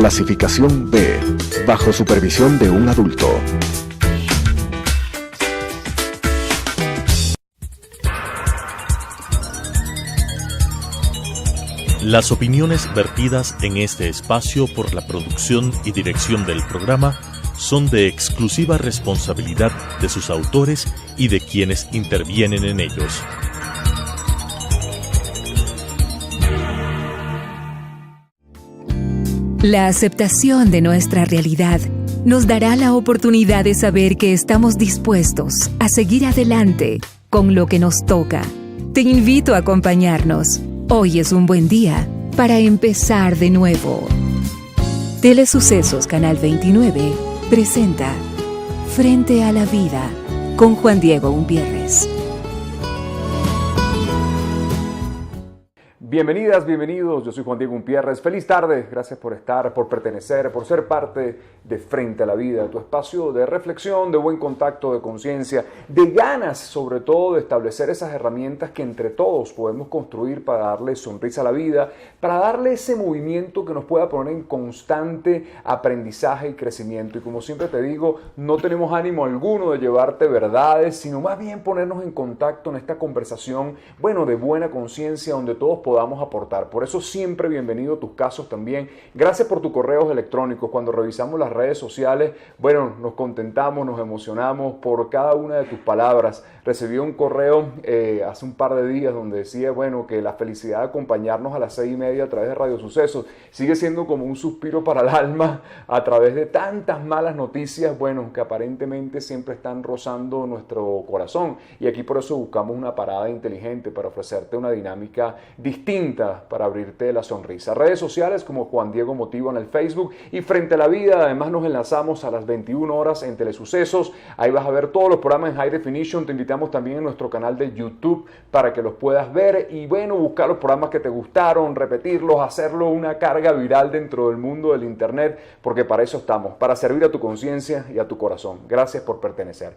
Clasificación B, bajo supervisión de un adulto. Las opiniones vertidas en este espacio por la producción y dirección del programa son de exclusiva responsabilidad de sus autores y de quienes intervienen en ellos. La aceptación de nuestra realidad nos dará la oportunidad de saber que estamos dispuestos a seguir adelante con lo que nos toca. Te invito a acompañarnos. Hoy es un buen día para empezar de nuevo. Telesucesos Canal 29 presenta Frente a la Vida con Juan Diego Umpierres. Bienvenidas, bienvenidos, yo soy Juan Diego Umpierres. Feliz tarde, gracias por estar, por pertenecer, por ser parte de Frente a la Vida, tu espacio de reflexión, de buen contacto, de conciencia, de ganas sobre todo de establecer esas herramientas que entre todos podemos construir para darle sonrisa a la vida, para darle ese movimiento que nos pueda poner en constante aprendizaje y crecimiento. Y como siempre te digo, no tenemos ánimo alguno de llevarte verdades, sino más bien ponernos en contacto en esta conversación, de buena conciencia, donde todos podamos aportar. Por eso siempre bienvenido tus casos también. Gracias por tus correos electrónicos. Cuando revisamos las redes sociales, nos contentamos, nos emocionamos por cada una de tus palabras. Recibí un correo hace un par de días donde decía, que la felicidad de acompañarnos a las 6:30 a través de Radio Sucesos sigue siendo como un suspiro para el alma a través de tantas malas noticias, que aparentemente siempre están rozando nuestro corazón. Y aquí por eso buscamos una parada inteligente para ofrecerte una dinámica distinta para abrirte la sonrisa. Redes sociales como Juan Diego Motivo en el Facebook y Frente a la Vida. Además nos enlazamos a las 21 horas en Telesucesos. Ahí vas a ver todos los programas en High Definition. Te invitamos también en nuestro canal de YouTube para que los puedas ver y buscar los programas que te gustaron, repetirlos, hacerlo una carga viral dentro del mundo del internet, porque para eso estamos, para servir a tu conciencia y a tu corazón. Gracias por pertenecer.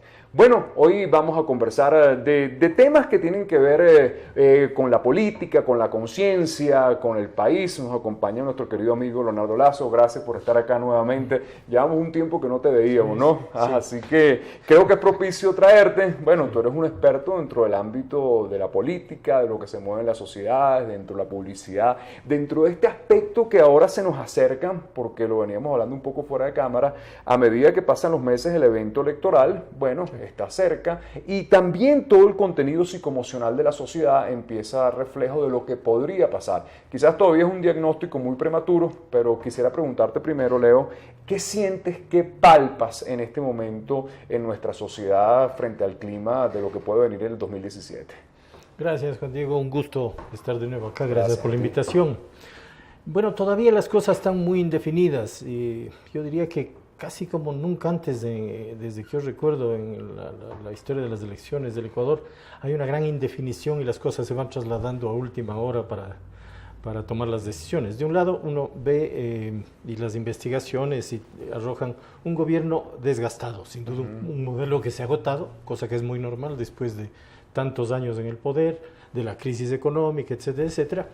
Hoy vamos a conversar de temas que tienen que ver con la política, con la conciencia, con el país. Nos acompaña nuestro querido amigo Leonardo Lazo. Gracias por estar acá nuevamente. Llevamos un tiempo que no te veíamos, ¿no? Sí. Así que creo que es propicio traerte. Tú eres un experto dentro del ámbito de la política, de lo que se mueve en las sociedades, dentro de la publicidad, dentro de este aspecto que ahora se nos acerca, porque lo veníamos hablando un poco fuera de cámara, a medida que pasan los meses el evento electoral, está cerca, y también todo el contenido psicoemocional de la sociedad empieza a dar reflejo de lo que podría pasar. Quizás todavía es un diagnóstico muy prematuro, pero quisiera preguntarte primero, Leo, ¿qué sientes, qué palpas en este momento en nuestra sociedad frente al clima de lo que puede venir en el 2017? Gracias, Juan Diego, un gusto estar de nuevo acá, gracias por la invitación. Todavía las cosas están muy indefinidas y yo diría que casi como nunca antes, desde que yo recuerdo en la historia de las elecciones del Ecuador, hay una gran indefinición y las cosas se van trasladando a última hora para tomar las decisiones. De un lado uno ve y las investigaciones arrojan un gobierno desgastado, sin duda un modelo que se ha agotado, cosa que es muy normal después de tantos años en el poder, de la crisis económica, etcétera, etcétera.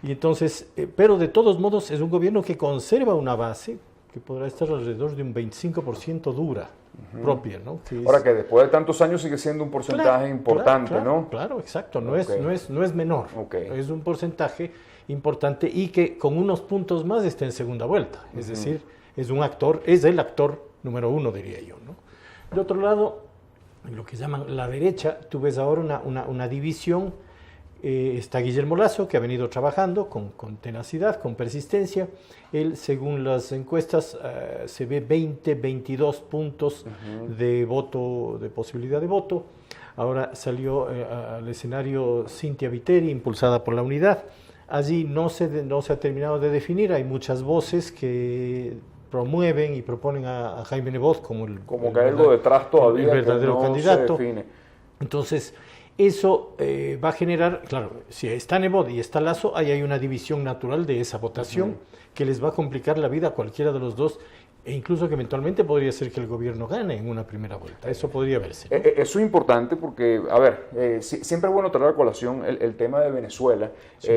Y entonces, pero de todos modos es un gobierno que conserva una base que podrá estar alrededor de un 25% dura, propia, ¿no? Ahora que después de tantos años sigue siendo un porcentaje importante, ¿no? Claro, exacto, no es menor, es un porcentaje importante y que con unos puntos más está en segunda vuelta, es decir, es el actor número uno, diría yo, ¿no? De otro lado, en lo que llaman la derecha, tú ves ahora una división. Está Guillermo Lasso, que ha venido trabajando con tenacidad, con persistencia. Él, según las encuestas, se ve 22 puntos de voto, de posibilidad de voto. Ahora salió al escenario Cynthia Viteri, impulsada por la Unidad. Allí no se ha terminado de definir, hay muchas voces que promueven y proponen a Jaime Nebot como que hay algo detrás todavía el verdadero que no candidato. Se define. Entonces, eso va a generar, claro, si está Nebot y está Lasso, ahí hay una división natural de esa votación que les va a complicar la vida a cualquiera de los dos e incluso que eventualmente podría ser que el gobierno gane en una primera vuelta. Eso podría verse, ¿no? Eso es importante porque, a ver, siempre es bueno traer a colación el tema de Venezuela, sí.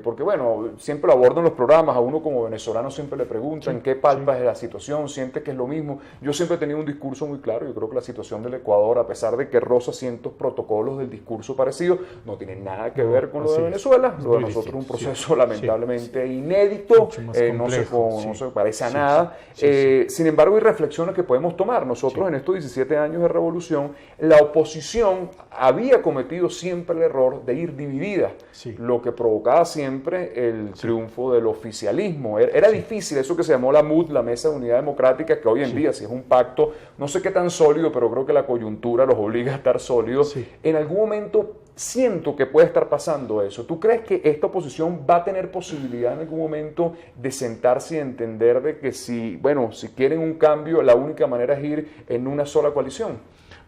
Porque, bueno, siempre lo abordan los programas, a uno como venezolano siempre le preguntan qué palpas de la situación, siente que es lo mismo. Yo siempre he tenido un discurso muy claro, yo creo que la situación del Ecuador, a pesar de que roza cientos protocolos del discurso parecido, no tiene nada que ver con lo de Venezuela. Lo de nosotros es un proceso lamentablemente inédito, no se parece a nada. Sin embargo, hay reflexiones que podemos tomar. Nosotros en estos 17 años de revolución, la oposición había cometido siempre el error de ir dividida, lo que provocaba siempre el triunfo del oficialismo. Era difícil eso que se llamó la MUD, la Mesa de Unidad Democrática, que hoy en día, si es un pacto, no sé qué tan sólido, pero creo que la coyuntura los obliga a estar sólidos. En algún momento siento que puede estar pasando eso. ¿Tú crees que esta oposición va a tener posibilidad en algún momento de sentarse y entender de que si quieren un cambio, la única manera es ir en una sola coalición?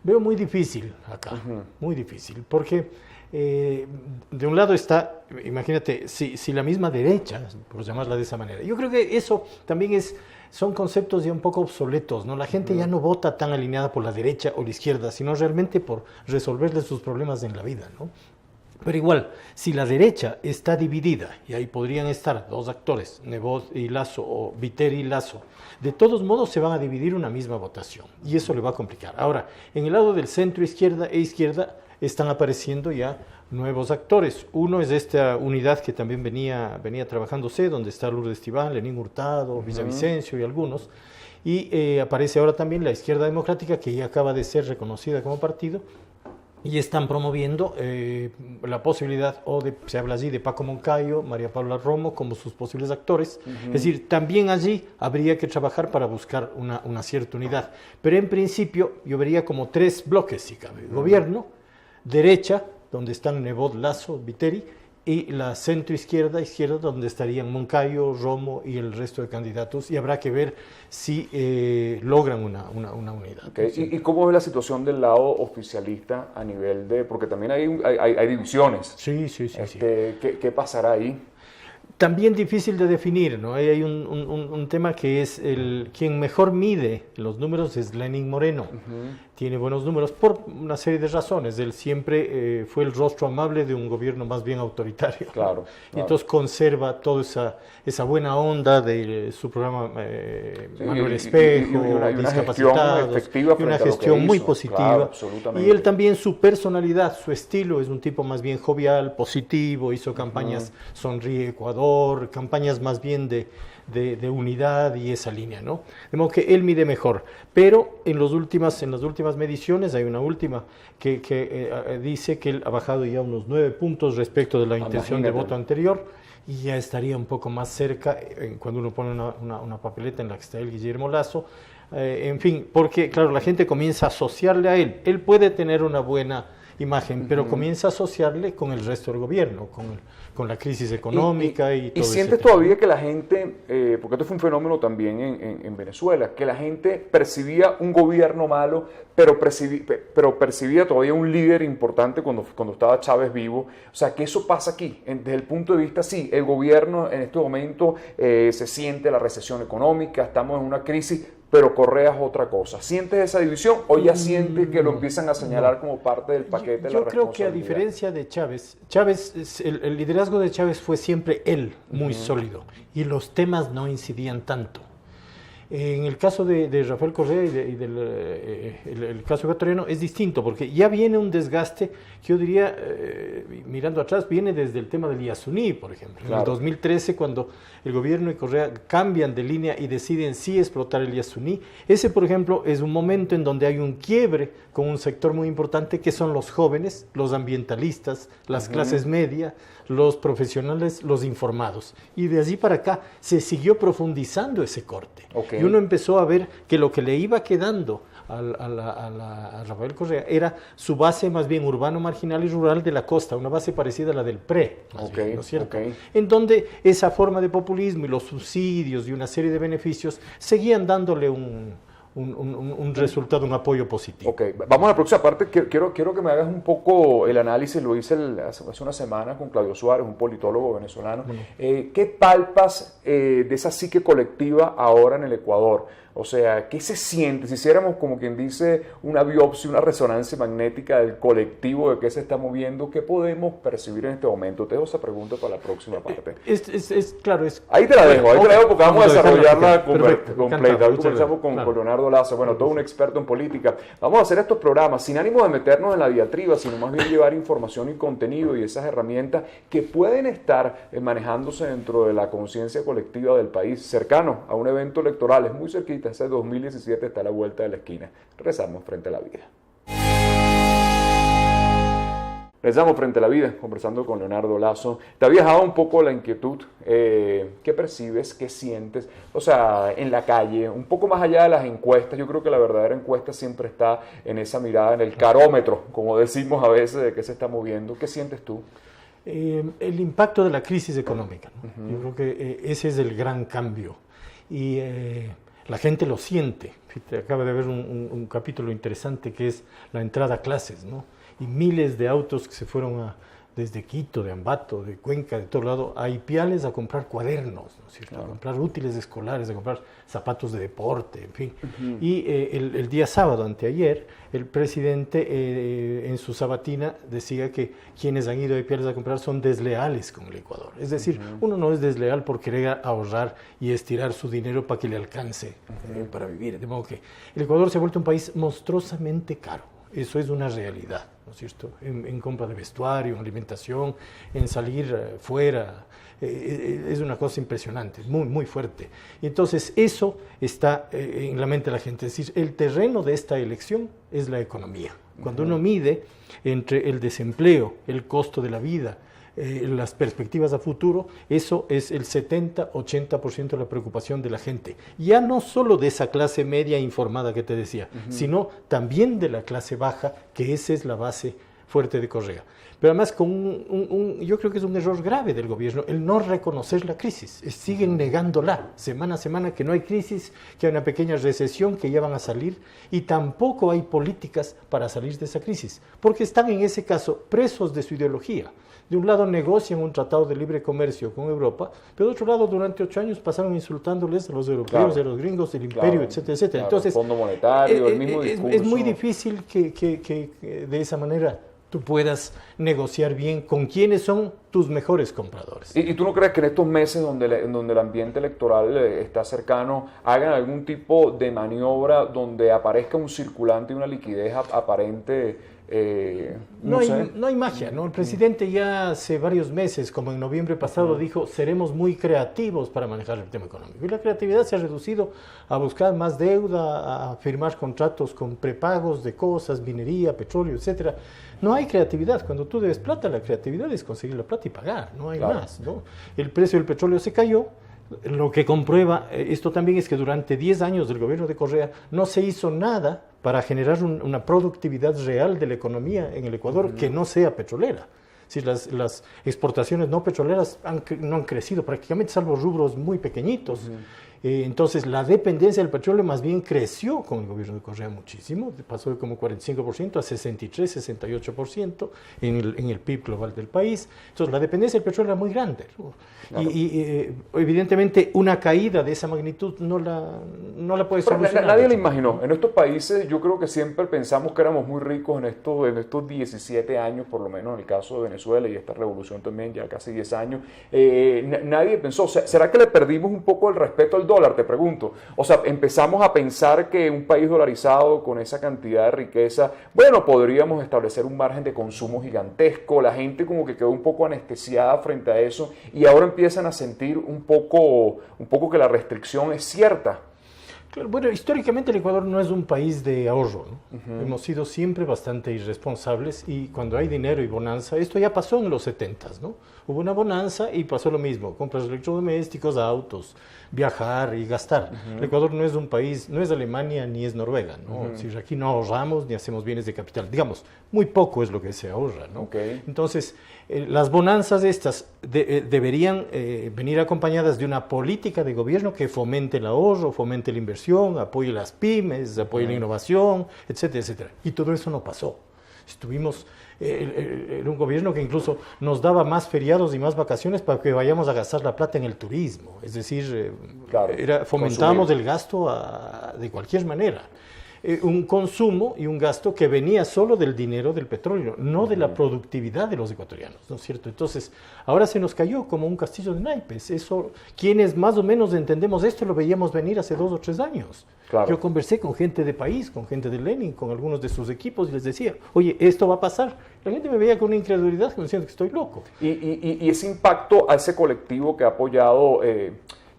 Veo muy difícil acá, muy difícil, porque de un lado está, imagínate, si la misma derecha, por llamarla de esa manera, yo creo que eso también son conceptos ya un poco obsoletos, ¿no? La gente ya no vota tan alineada por la derecha o la izquierda, sino realmente por resolverle sus problemas en la vida, ¿no? Pero igual, si la derecha está dividida, y ahí podrían estar dos actores, Nebot y Lasso, o Viteri y Lasso, de todos modos se van a dividir una misma votación, y eso le va a complicar. Ahora, en el lado del centro, izquierda e izquierda, están apareciendo ya nuevos actores. Uno es esta unidad que también venía trabajándose, donde está Lourdes Tibán, Lenín Hurtado, Villavicencio y algunos, y aparece ahora también la Izquierda Democrática, que ya acaba de ser reconocida como partido, y están promoviendo la posibilidad, se habla allí de Paco Moncayo, María Paula Romo como sus posibles actores. Es decir, también allí habría que trabajar para buscar una cierta unidad. Pero en principio yo vería como tres bloques, si cabe. Gobierno, derecha, donde están Nebot, Lasso, Viteri, y la centro-izquierda, donde estarían Moncayo, Romo y el resto de candidatos, y habrá que ver si logran una unidad. Okay. ¿Y cómo es la situación del lado oficialista a nivel de...? Porque también hay divisiones. Sí. ¿Qué pasará ahí? También difícil de definir, ¿no? Hay un tema que es quien mejor mide los números es Lenín Moreno. Tiene buenos números por una serie de razones. Él siempre fue el rostro amable de un gobierno más bien autoritario. Claro. Y entonces conserva toda esa buena onda de su programa Manuel Espejo, discapacitados, y una gestión muy positiva. Claro, y él también, su personalidad, su estilo, es un tipo más bien jovial, positivo, hizo campañas Sonríe Ecuador, campañas más bien de unidad y esa línea, ¿no? De modo que él mide mejor, pero en las últimas mediciones hay una última que dice que él ha bajado ya unos 9 puntos respecto de la intención de voto anterior, y ya estaría un poco más cerca cuando uno pone una papeleta en la que está el Guillermo Lasso, en fin, porque claro, la gente comienza a asociarle a él. Él puede tener una buena imagen, pero comienza a asociarle con el resto del gobierno, con la crisis económica y todo eso. ¿Y sientes todavía que la gente, porque esto fue un fenómeno también en Venezuela, que la gente percibía un gobierno malo, pero percibía todavía un líder importante cuando estaba Chávez vivo? O sea, que eso pasa aquí, desde el punto de vista, sí, el gobierno en este momento se siente la recesión económica, estamos en una crisis, pero Correa es otra cosa. ¿Sientes esa división o ya sientes que lo empiezan a señalar como parte del paquete de la responsabilidad? Yo creo que a diferencia de Chávez, el liderazgo de Chávez fue siempre él, muy sólido, y los temas no incidían tanto. En el caso de Rafael Correa y el caso ecuatoriano es distinto, porque ya viene un desgaste que yo diría, mirando atrás, viene desde el tema del Yasuní, por ejemplo. Claro. En el 2013, cuando el gobierno y Correa cambian de línea y deciden sí explotar el Yasuní, ese, por ejemplo, es un momento en donde hay un quiebre con un sector muy importante que son los jóvenes, los ambientalistas, las clases medias, los profesionales, los informados. Y de allí para acá se siguió profundizando ese corte. Okay. Y uno empezó a ver que lo que le iba quedando a Rafael Correa era su base más bien urbano, marginal y rural de la costa, una base parecida a la del PRE, ¿no es cierto? En donde esa forma de populismo y los subsidios y una serie de beneficios seguían dándole un resultado, un apoyo positivo. Ok, vamos a la próxima parte. Quiero que me hagas un poco el análisis. Lo hice hace una semana con Claudio Suárez, un politólogo venezolano. ¿Qué palpas de esa psique colectiva ahora en el Ecuador? O sea, ¿qué se siente? Si hiciéramos, como quien dice, una biopsia, una resonancia magnética del colectivo de qué se está moviendo, ¿qué podemos percibir en este momento? Te dejo esa pregunta para la próxima parte. Claro. Ahí te la dejo porque vamos a desarrollarla completa. Hoy conversamos con Leonardo Lazo, todo un experto en política. Vamos a hacer estos programas sin ánimo de meternos en la diatriba, sino más bien llevar información y contenido y esas herramientas que pueden estar manejándose dentro de la conciencia colectiva del país, cercano a un evento electoral. Es muy cerquita, ese 2017 está a la vuelta de la esquina. Regresamos frente a la vida. Regresamos frente a la vida, conversando con Leonardo Lazo. ¿Te ha viajado un poco la inquietud? ¿Qué percibes? ¿Qué sientes? O sea, en la calle, un poco más allá de las encuestas. Yo creo que la verdadera encuesta siempre está en esa mirada, en el carómetro, como decimos a veces, de qué se está moviendo. ¿Qué sientes tú? El impacto de la crisis económica, ¿no? Yo creo que ese es el gran cambio. Y la gente lo siente. Acaba de haber un capítulo interesante que es la entrada a clases, ¿no? Y miles de autos que se fueron desde Quito, de Ambato, de Cuenca, de todo lado, a Ipiales a comprar cuadernos, ¿no es cierto? A comprar útiles escolares, a comprar zapatos de deporte, en fin. Y el día sábado, anteayer, el presidente en su sabatina decía que quienes han ido a Ipiales a comprar son desleales con el Ecuador. Es decir, uno no es desleal por querer ahorrar y estirar su dinero para que le alcance para vivir. De modo que el Ecuador se ha vuelto un país monstruosamente caro. Eso es una realidad, ¿no es cierto? En compra de vestuario, en alimentación, en salir fuera, es una cosa impresionante, muy, muy fuerte. Y entonces eso está en la mente de la gente, es decir, el terreno de esta elección es la economía. Cuando uno mide entre el desempleo, el costo de la vida, las perspectivas a futuro, eso es el 70-80% de la preocupación de la gente. Ya no solo de esa clase media informada que te decía, sino también de la clase baja, que esa es la base fuerte de Correa. Pero además, yo creo que es un error grave del gobierno el no reconocer la crisis. Siguen negándola semana a semana, que no hay crisis, que hay una pequeña recesión, que ya van a salir, y tampoco hay políticas para salir de esa crisis, porque están en ese caso presos de su ideología. De un lado negocian un tratado de libre comercio con Europa, pero de otro lado durante 8 años pasaron insultándoles a los europeos, a los gringos, el imperio, etcétera, etcétera. Entonces, el Fondo Monetario, el mismo discurso. Es muy difícil que de esa manera tú puedas negociar bien con quiénes son tus mejores compradores. ¿Y tú no crees que en estos meses donde el ambiente electoral está cercano, hagan algún tipo de maniobra donde aparezca un circulante y una liquidez aparente? No hay magia, ¿no? El presidente ya hace varios meses, como en noviembre pasado, dijo, seremos muy creativos para manejar el tema económico. Y la creatividad se ha reducido a buscar más deuda, a firmar contratos con prepagos de cosas, minería, petróleo, etcétera. No hay creatividad. Cuando tú debes plata, la creatividad es conseguir la plata y pagar, no hay más, ¿no? El precio del petróleo se cayó. Lo que comprueba esto también es que durante 10 años del gobierno de Correa no se hizo nada para generar una productividad real de la economía en el Ecuador que no sea petrolera. Si las exportaciones no petroleras no han crecido prácticamente, salvo rubros muy pequeñitos. Entonces, la dependencia del petróleo más bien creció con el gobierno de Correa muchísimo, pasó de como 45% a 63, 68% en el PIB global del país. Entonces, la dependencia del petróleo era muy grande, ¿no? Claro. Y evidentemente, una caída de esa magnitud no la puede solucionar. Nadie la imaginó. En estos países, yo creo que siempre pensamos que éramos muy ricos en estos 17 años, por lo menos en el caso de Venezuela y esta revolución también, ya casi 10 años. Nadie pensó, ¿será que le perdimos un poco el respeto al dólar? Te pregunto. O sea, empezamos a pensar que un país dolarizado con esa cantidad de riqueza, bueno, podríamos establecer un margen de consumo gigantesco. La gente como que quedó un poco anestesiada frente a eso y ahora empiezan a sentir un poco que la restricción es cierta. Claro, bueno, históricamente el Ecuador no es un país de ahorro, ¿no? Hemos sido siempre bastante irresponsables y cuando hay dinero y bonanza, esto ya pasó en los 70s, ¿no? Hubo una bonanza y pasó lo mismo, compras electrodomésticos, autos, viajar y gastar. El Ecuador no es un país, no es Alemania ni es Noruega, ¿no? Si aquí no ahorramos ni hacemos bienes de capital, digamos, muy poco es lo que se ahorra, ¿no? Entonces, las bonanzas estas deberían venir acompañadas de una política de gobierno que fomente el ahorro, fomente la inversión, apoye las pymes, apoye la innovación, etcétera, etcétera. Y todo eso no pasó. Estuvimos, era un gobierno que incluso nos daba más feriados y más vacaciones para que vayamos a gastar la plata en el turismo. Es decir, fomentábamos el gasto de cualquier manera. Un consumo y un gasto que venía solo del dinero del petróleo, no de la productividad de los ecuatorianos, ¿no es cierto? Entonces, ahora se nos cayó como un castillo de naipes. Eso, quienes más o menos entendemos esto, lo veíamos venir hace 2 o 3 años. Claro. Yo conversé con gente de país, con gente de Lenin, con algunos de sus equipos y les decía, oye, esto va a pasar. La gente me veía con una incredulidad, me decía que estoy loco. Y ese impacto a ese colectivo que ha apoyado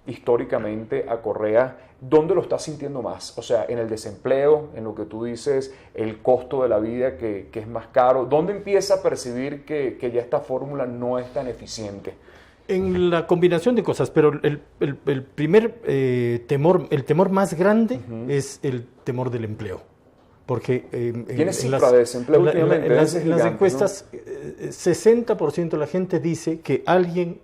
históricamente a Correa, ¿dónde lo estás sintiendo más? O sea, en el desempleo, en lo que tú dices, el costo de la vida que es más caro. ¿Dónde empieza a percibir que ya esta fórmula no es tan eficiente? En la combinación de cosas, pero el primer temor, el temor más grande es el temor del empleo. Porque ¿Tienes cifra de desempleo últimamente? En las encuestas, ¿no? 60% de la gente dice que alguien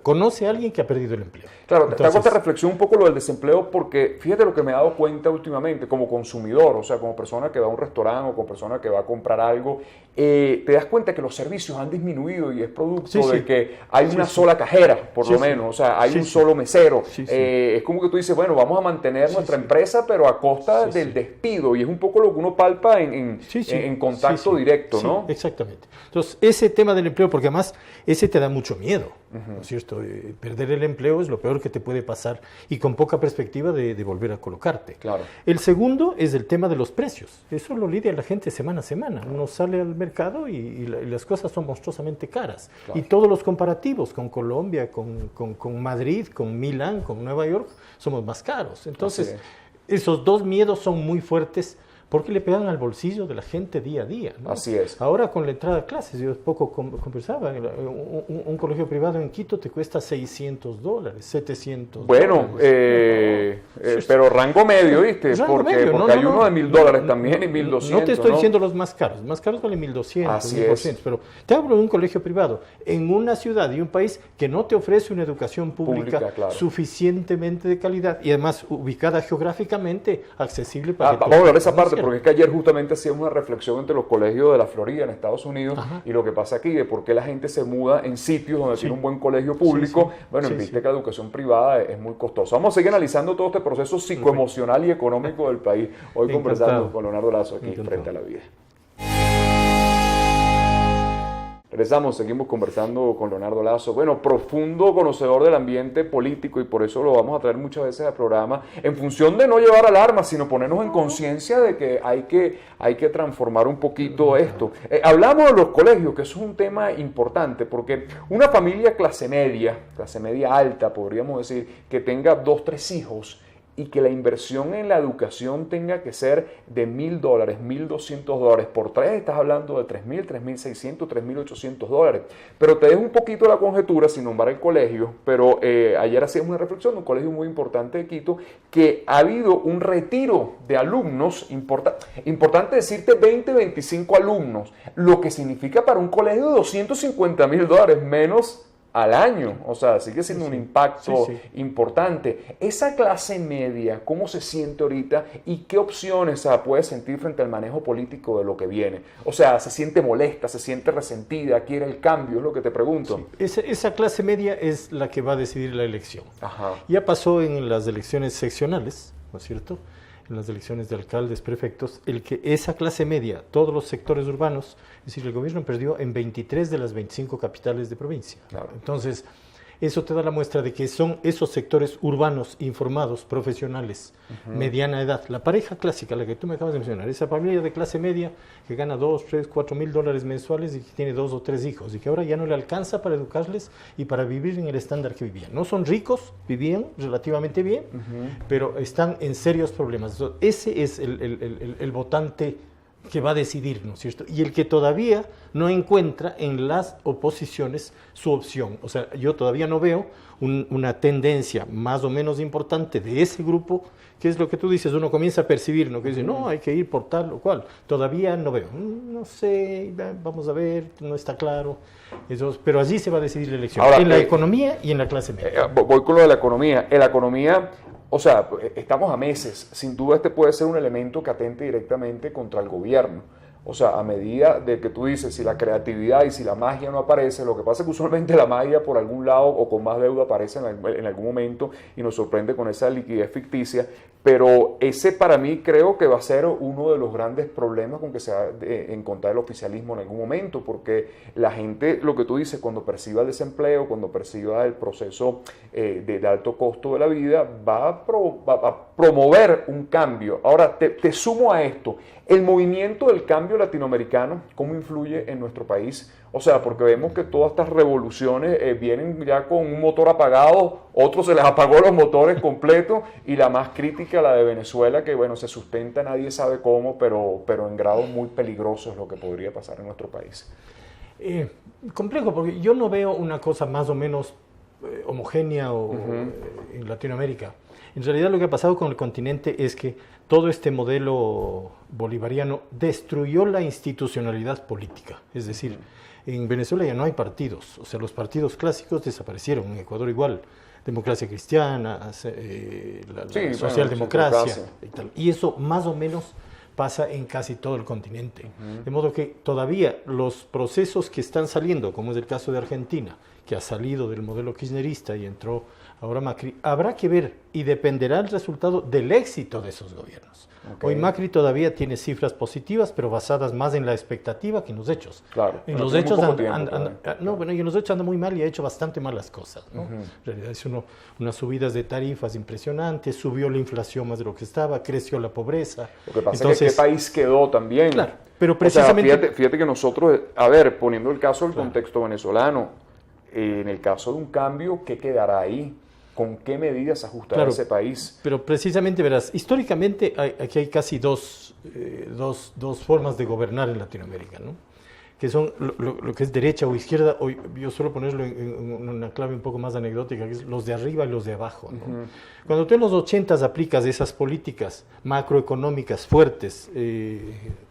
conoce a alguien que ha perdido el empleo. Claro, entonces, te hago esta reflexión un poco lo del desempleo porque fíjate lo que me he dado cuenta últimamente como consumidor, o sea, como persona que va a un restaurante o como persona que va a comprar algo, te das cuenta que los servicios han disminuido y es producto de que hay una sola cajera, por lo menos, o sea, hay un solo mesero. Es como que tú dices, bueno, vamos a mantener nuestra empresa, pero a costa del despido, y es un poco lo que uno palpa en contacto directo, ¿no? Exactamente. Entonces, ese tema del empleo, porque además ese te da mucho miedo, ¿no es cierto? Perder el empleo es lo peor que te puede pasar y con poca perspectiva de volver a colocarte. Claro. El segundo es el tema de los precios. Eso lo lidia la gente semana a semana. Uno sale al mercado y las cosas son monstruosamente caras. Claro. Y todos los comparativos con Colombia, con Madrid, con Milán, con Nueva York, somos más caros. Entonces, esos dos miedos son muy fuertes porque le pegan al bolsillo de la gente día a día, ¿no? Así es. Ahora con la entrada a clases, yo poco conversaba, un colegio privado en Quito te cuesta $600, $700. Bueno, pero rango medio, ¿viste? Porque hay uno de $1,000 también y 1,200. No te estoy diciendo los más caros valen 1,200, Así 1,400, pero te hablo de un colegio privado en una ciudad y un país que no te ofrece una educación pública claro, suficientemente de calidad y además ubicada geográficamente accesible para vamos a hablar de esa parte. Porque es que ayer justamente hacíamos una reflexión entre los colegios de la Florida en Estados Unidos y lo que pasa aquí, de por qué la gente se muda en sitios donde tiene un buen colegio público. Bueno, viste que la educación privada es muy costosa. Vamos a seguir analizando todo este proceso psicoemocional y económico del país. Hoy conversando con Leonardo Lazo aquí Frente a la Vida. Regresamos, seguimos conversando con Leonardo Lazo. Bueno, profundo conocedor del ambiente político y por eso lo vamos a traer muchas veces al programa en función de no llevar alarmas, sino ponernos en conciencia de que hay que transformar un poquito esto. Hablamos de los colegios, que eso es un tema importante porque una familia clase media alta, podríamos decir, que tenga 2, 3 hijos, y que la inversión en la educación tenga que ser de $1,000, $1,200. Por 3 estás hablando de $3,000, $3,600, $3,800. Pero te dejo un poquito la conjetura sin nombrar el colegio, pero ayer hacíamos una reflexión de un colegio muy importante de Quito, que ha habido un retiro de alumnos, importante decirte 20, 25 alumnos, lo que significa para un colegio de $250,000 menos al año, o sea, sigue siendo un impacto importante. Esa clase media, ¿cómo se siente ahorita y qué opciones puede sentir frente al manejo político de lo que viene? O sea, ¿se siente molesta, se siente resentida, quiere el cambio? Es lo que te pregunto. Esa clase media es la que va a decidir la elección. Ajá. Ya pasó en las elecciones seccionales, ¿no es cierto?, en las elecciones de alcaldes, prefectos, el que esa clase media, todos los sectores urbanos, es decir, el gobierno perdió en 23 de las 25 capitales de provincia. Claro. Entonces, eso te da la muestra de que son esos sectores urbanos, informados, profesionales, mediana edad. La pareja clásica, la que tú me acabas de mencionar, esa familia de clase media que gana $2, $3, $4,000 mensuales y que tiene 2 o 3 hijos y que ahora ya no le alcanza para educarles y para vivir en el estándar que vivían. No son ricos, vivían relativamente bien, pero están en serios problemas. Entonces, ese es el votante que va a decidir, ¿no es cierto? Y el que todavía no encuentra en las oposiciones su opción. O sea, yo todavía no veo una tendencia más o menos importante de ese grupo, que es lo que tú dices, uno comienza a percibir, ¿no? Que dice, no, hay que ir por tal o cual. Todavía no veo. No sé, vamos a ver, no está claro. Eso, pero allí se va a decidir la elección. Ahora, en la economía y en la clase media. Voy con lo de la economía. En la economía, o sea, estamos a meses. Sin duda este puede ser un elemento que atente directamente contra el gobierno. O sea, a medida de que tú dices, si la creatividad y si la magia no aparece, lo que pasa es que usualmente la magia por algún lado o con más deuda aparece en algún momento y nos sorprende con esa liquidez ficticia, pero ese para mí creo que va a ser uno de los grandes problemas con que se va a encontrar el oficialismo en algún momento, porque la gente, lo que tú dices, cuando perciba el desempleo, cuando perciba el proceso de alto costo de la vida, va a promover un cambio. Ahora, te sumo a esto, el movimiento del cambio latinoamericano, ¿cómo influye en nuestro país? O sea, porque vemos que todas estas revoluciones vienen ya con un motor apagado, otros se les apagó los motores completos, y la más crítica, la de Venezuela, que bueno, se sustenta, nadie sabe cómo, pero en grados muy peligrosos lo que podría pasar en nuestro país. Complejo, porque yo no veo una cosa más o menos homogénea en Latinoamérica. En realidad lo que ha pasado con el continente es que todo este modelo bolivariano destruyó la institucionalidad política. Es decir, en Venezuela ya no hay partidos, o sea, los partidos clásicos desaparecieron, en Ecuador igual, democracia cristiana, la socialdemocracia y tal. Y eso más o menos pasa en casi todo el continente. De modo que todavía los procesos que están saliendo, como es el caso de Argentina, que ha salido del modelo kirchnerista y entró ahora Macri, habrá que ver y dependerá el resultado del éxito de esos gobiernos. Hoy Macri todavía tiene cifras positivas, pero basadas más en la expectativa que en los hechos. Claro. En los hechos anda muy mal y ha hecho bastante malas cosas, ¿no? En realidad es unas subidas de tarifas impresionantes, subió la inflación más de lo que estaba, creció la pobreza. Lo que pasa es que qué país quedó también. Claro, pero precisamente... O sea, fíjate que nosotros, a ver, poniendo el caso del contexto venezolano, en el caso de un cambio, ¿qué quedará ahí? ¿Con qué medidas ajustará ese país? Pero precisamente, verás, históricamente aquí hay casi dos formas de gobernar en Latinoamérica, ¿no? Que son lo que es derecha o izquierda, o yo suelo ponerlo en una clave un poco más anecdótica, que es los de arriba y los de abajo, ¿no? Cuando tú en los 80s aplicas esas políticas macroeconómicas fuertes,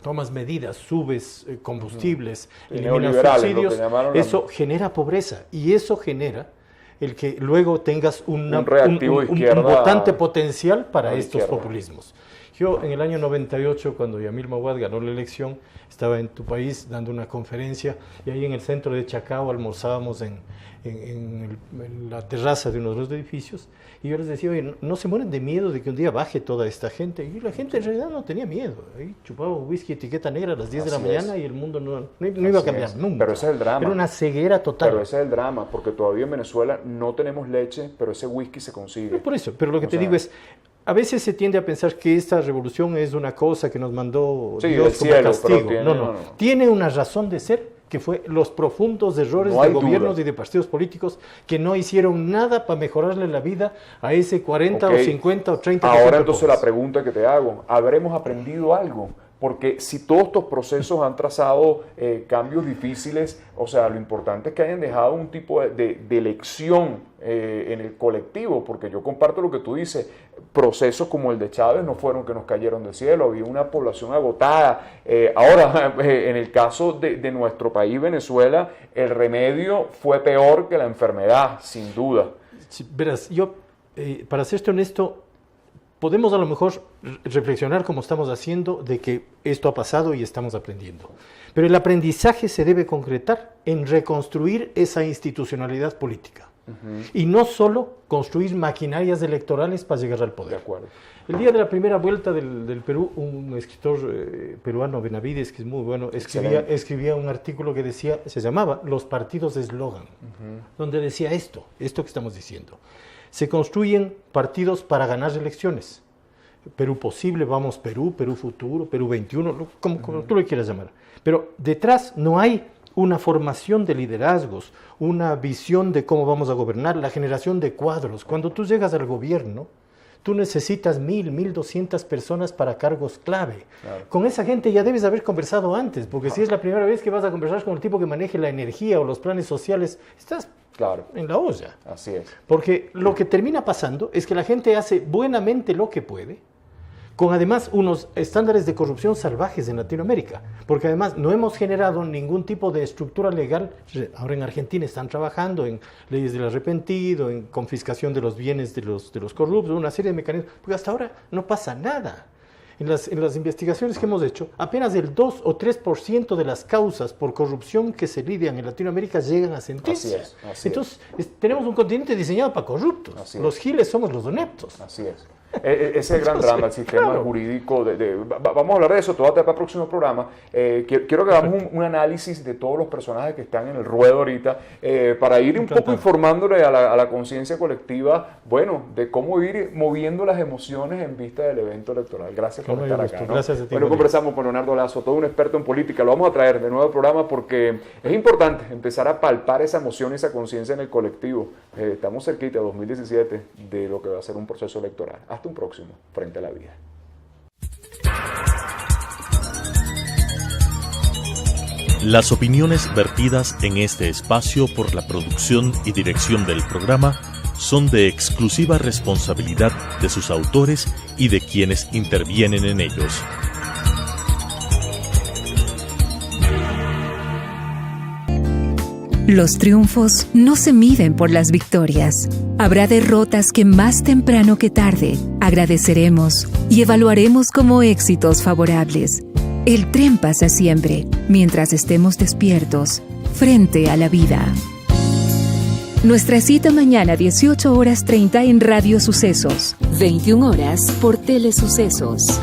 tomas medidas, subes combustibles, eliminas subsidios, eso genera pobreza y eso genera el que luego tengas un votante potencial para estos populismos. Yo en el año 98, cuando Yamil Mahuad ganó la elección, estaba en tu país dando una conferencia y ahí en el centro de Chacao almorzábamos en la terraza de uno de los edificios y yo les decía, oye, no se mueren de miedo de que un día baje toda esta gente. Y la gente en realidad no tenía miedo. Ahí chupaba whisky etiqueta negra a las 10 de la mañana y el mundo no iba a cambiar nunca. Pero ese es el drama. Era una ceguera total. Pero ese es el drama, porque todavía en Venezuela no tenemos leche, pero ese whisky se consigue. No, por eso, pero lo que te digo es, a veces se tiende a pensar que esta revolución es una cosa que nos mandó Dios como castigo. No. Tiene una razón de ser, que fue los profundos errores de gobiernos y de partidos políticos que no hicieron nada para mejorarle la vida a ese 40 o 50 o 30%. Ahora entonces la pregunta que te hago, ¿habremos aprendido algo? Porque si todos estos procesos han trazado cambios difíciles, o sea, lo importante es que hayan dejado un tipo de lección en el colectivo, porque yo comparto lo que tú dices, procesos como el de Chávez no fueron que nos cayeron del cielo, había una población agotada. Ahora, en el caso de nuestro país, Venezuela, el remedio fue peor que la enfermedad, sin duda. Sí, verás, yo, para serte honesto, podemos a lo mejor reflexionar como estamos haciendo de que esto ha pasado y estamos aprendiendo. Pero el aprendizaje se debe concretar en reconstruir esa institucionalidad política. Y no solo construir maquinarias electorales para llegar al poder. De acuerdo. El día de la primera vuelta del Perú, un escritor peruano, Benavides, que es muy bueno, escribía un artículo que decía, se llamaba Los partidos de eslogan, donde decía esto que estamos diciendo. Se construyen partidos para ganar elecciones. Perú posible, vamos Perú, Perú futuro, Perú 21, como tú lo quieras llamar. Pero detrás no hay una formación de liderazgos, una visión de cómo vamos a gobernar, la generación de cuadros. Cuando tú llegas al gobierno, tú necesitas 1.200 personas para cargos clave. Claro. Con esa gente ya debes haber conversado antes, porque si es la primera vez que vas a conversar con el tipo que maneje la energía o los planes sociales, estás en la olla. Así es. Porque lo que termina pasando es que la gente hace buenamente lo que puede, con además unos estándares de corrupción salvajes en Latinoamérica, porque además no hemos generado ningún tipo de estructura legal. Ahora en Argentina están trabajando en leyes del arrepentido, en confiscación de los bienes de los corruptos, una serie de mecanismos, porque hasta ahora no pasa nada. En las investigaciones que hemos hecho, apenas el 2 o 3% de las causas por corrupción que se lidian en Latinoamérica llegan a sentencia. Así es. Tenemos un continente diseñado para corruptos. Los giles somos los ineptos. Así es. Ese es el gran drama, el sistema jurídico. Vamos a hablar de eso todo hasta el próximo programa. Quiero que hagamos un análisis de todos los personajes que están en el ruedo ahorita para ir un poco informándole a la conciencia colectiva, bueno, de cómo ir moviendo las emociones en vista del evento electoral. Gracias por estar acá, ¿no? Gracias a ti. Bueno, conversamos con Leonardo Lazo, todo un experto en política. Lo vamos a traer de nuevo al programa porque es importante empezar a palpar esa emoción y esa conciencia en el colectivo. Estamos cerquita, 2017, de lo que va a ser un proceso electoral. Hasta un próximo Frente a la Vida. Las opiniones vertidas en este espacio por la producción y dirección del programa son de exclusiva responsabilidad de sus autores y de quienes intervienen en ellos. Los triunfos no se miden por las victorias. Habrá derrotas que más temprano que tarde agradeceremos y evaluaremos como éxitos favorables. El tren pasa siempre, mientras estemos despiertos, frente a la vida. Nuestra cita mañana 18:30 en Radio Sucesos, 21 horas por Telesucesos.